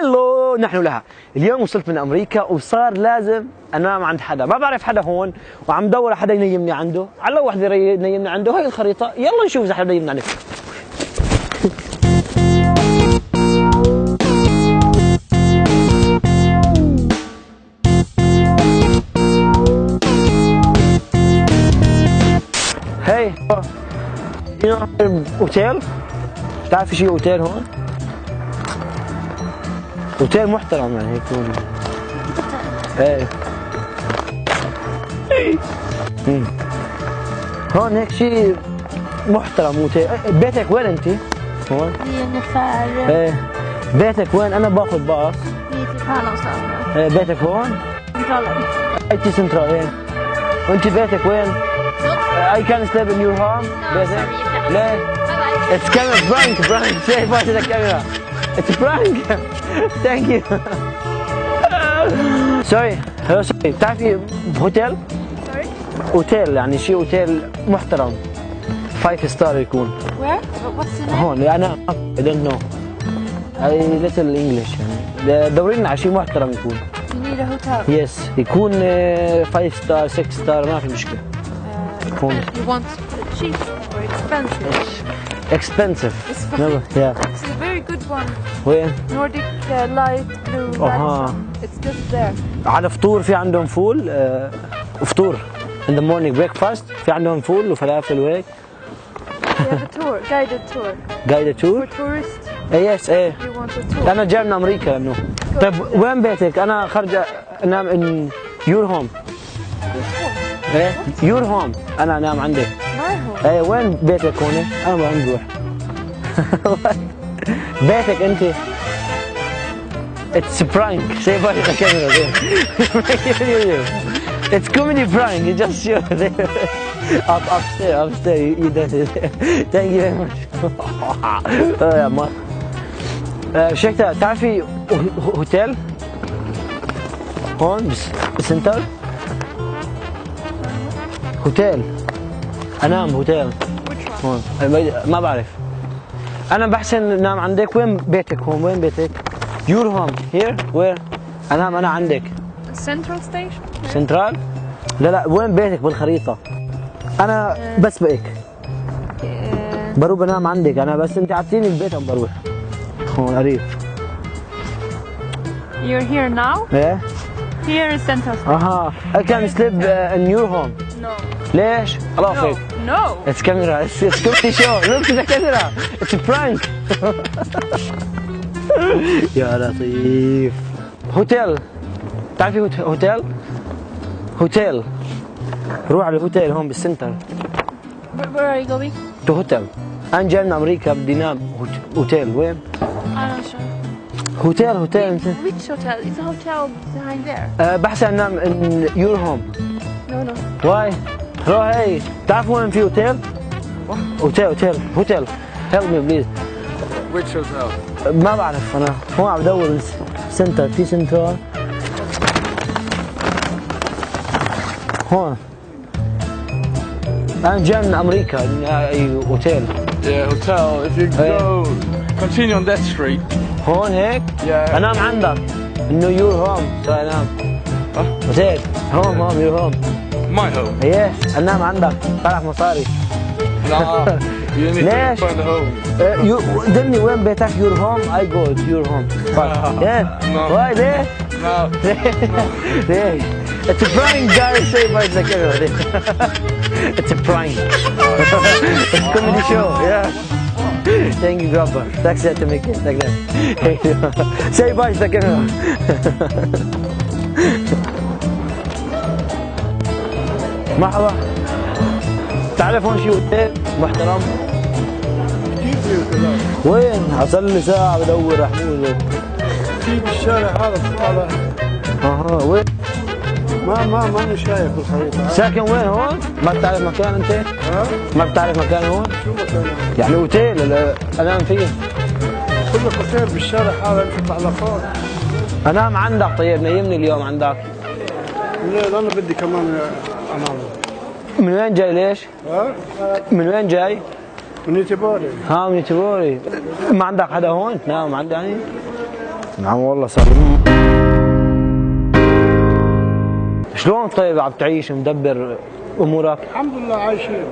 هلو، نحن لها. اليوم وصلت من امريكا وصار لازم انام عند حدا، ما بعرف حدا هون وعم دور على حدا ينيمني عنده، على وحده ينيمني عنده، هاي الخريطه، يلا نشوف اذا حدا ينيمني عنده. هاي اوتيل، بتعرفي شي اوتيل هون؟ اوتيل محترم يعني هيك هون. ايه هون هيك شيء محترم اوتيل. بيتك وين انت؟ هون؟ ايه بيتك وين؟ انا باخذ باص. ايه بيتك هون؟ انت سنترال. ايه وانت بيتك وين؟ I can sleep in your home. بيتك؟ ليه؟ It's camera prank. Say bye to the camera. It's a prank. Thank you. Sorry. Hello, sorry. بتعرفي هوتيل؟ Sorry. اوتيل يعني شيء اوتيل محترم 5 ستار يكون. Where? What's the name? هون انا I don't know. I little English يعني. دوري لنا على شيء محترم يكون. You need a hotel. Yes يكون 5 ستار 6 ستار ما في مشكلة. يكون. You want cheap or expensive? Expensive. It's No, yeah. It's a very good one. وين؟ Nordic light blue. It's just there. على فطور في عندهم فول. فطور in the morning breakfast في عندهم فول وفلافل وهيك. We have a tour, guided tour. Guided tour? For tourists. Yes ايه. You want a tour. أنا جاي من أمريكا لأنه. طيب وين بيتك؟ أنا خارج أنام in your home. ايه your home. أنا أنام عندك. My home. ايه وين بيتك هون؟ أنا ما عم بروح. بيتك أنت. It's a prank. Say bye to the camera there. It's comedy prank. You just show there. Upstairs. You did it. Thank you very much. يا ما. شيكتا تعرفي هوتيل؟ هون بالسنتر؟ هوتيل. أنام هوتيل. هون ما بعرف. أنا بحسن نام عندك. وين بيتك هون؟ وين بيتك؟ Your home here where؟ أنا عندك. Central station. سنترال؟ لا وين بيتك بالخريطة؟ أنا بس بقيك. بروح بنام عندك أنا بس أنت عطيني البيت أم بروح. هون قريب. You're here now? إيه؟ Here is Central station. أها I can sleep in your home. No. ليش؟ الله No. فيك. No. It's camera. It's comedy show. Look at the camera. It's a prank. يا لطيف. هوتيل. تعرفي هوتيل؟ هوتيل. روح على الهوتيل هون بالسنتر. Where are you going? تو هوتيل. أنا جاي من أمريكا بدي نام هوتيل. وين؟ I'm not sure. هوتيل انت. Which hotel? It's a hotel behind there. بحث عن نام in your home. No. Why؟ روح هي. تعرفوا وين في هوتيل؟ هوتيل. Help me please. Which hotel? ما بعرف أنا. هون عم بدور سنتر في سنترال. هون. أنا جاي من أمريكا. أي هوتيل. Yeah, hotel. If you go, continue on that street. هون هيك؟ Yeah. أنام عندك. إنه your home. صار أنام. هوتيل. هون your home. My home. يس أنام عندك. طلع مصاري. Nah. You need ليش؟ to find a home. دلني وين بيتك your home. I go to your home. No. واي ليه؟ No. ليه؟ It's a prank guys. Say bye to the camera. It's a prank. It's a comedy show. Yeah. Thank you grabbar. Tack så jättemycket. Tack. Say bye to the camera. مرحبا. تعرف هون شي اوتيل محترم؟ وين؟ حصل لي ساعة بدور محمود. في بالشارع هذا اها وين؟ ما شايف الخريطة. ساكن وين هون؟ ما بتعرف مكان انت؟ ها؟ ما بتعرف مكان هون؟ شو مكان؟ يعني اوتيل اللي انام فيه. كل اوتيل بالشارع هذا تطلع لفوق. انام عندك. طيب نيمني اليوم عندك. لا انا بدي كمان انام. من وين جاي ليش؟ ها؟ من وين جاي؟ من يتباري. ها من تبوري. ما عندك حدا هون تنام عندي يعني؟ نعم والله سالم. شلون طيب عم تعيش مدبر امورك؟ الحمد لله عايشين.